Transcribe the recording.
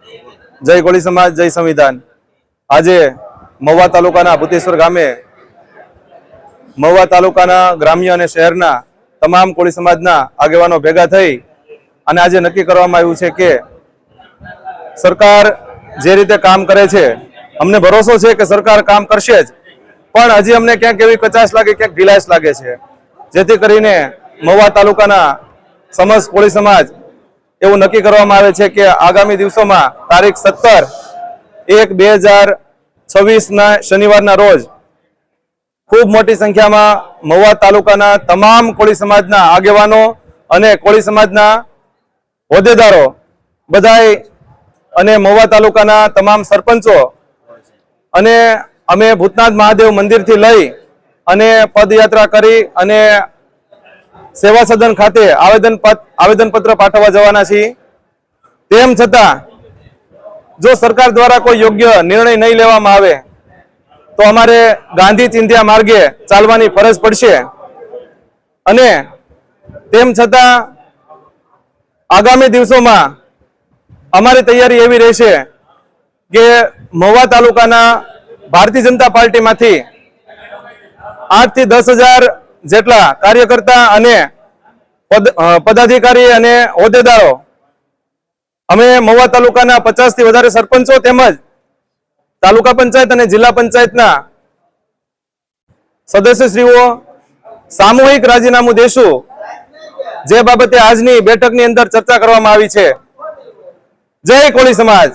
जय कोळी समाज, जय संविधान। आज महुवा तालुकाना भूतेश्वर गामे महुवा तालुकाना ग्राम्य और शहरना तमाम कोळी समाजना आगेवानो भेगा थई अने आज नक्की करवामां आव्युं छे के सरकार जे रीते काम करे छे अमने भरोसो छे के सरकार काम करशे ज, पण हजी अमने क्यांक एवी कचाश लागे, क्यांक ढीलास लागे छे, जेथी करीने महुवा तालुकाना समस्त कोळी समाज એવું નક્કી કરવામાં આવે છે કે આગામી દિવસોમાં તારીખ 17/1/2026 ના શનિવારના રોજ ખૂબ મોટી સંખ્યામાં મહુવા તાલુકાના તમામ કોળી સમાજના આગેવાનો અને કોળી સમાજના હોદ્દેદારો બધાય અને મહુવા તાલુકાના તમામ સરપંચો અને અમે ભૂતનાથ મહાદેવ મંદિરથી લઈ અને પદયાત્રા કરી અને सेवा सदन खाते आवेदन पत्र पाठवा जवाना छीए। तेम छतां जो सरकार द्वारा कोई योग्य निर्णय नहीं लेवामां आवे तो अमारे गांधी चिंध्या मार्गे चालवानी फरज पड़शे अने तेम छतां आगामी दिवसोमां अमारी तैयारी एवी रहेशे के महुवा तालुकाना भारतीय जनता पार्टी मांथी 8 થી 10,000 जेटला कार्यकर्ता अने पदाधिकारी अने होद्देदारो अमे महुवा तालुकाना 50 थी वधारे सरपंचो तेमज तालुका पंचायत अने जिल्ला पंचायतना सदस्यश्रीओ सामूहिक राजीनामું देशुं, जे बाबते आजनी बेठकनी अंदर चर्चा करवामां आवी छे। जय कोळी समाज।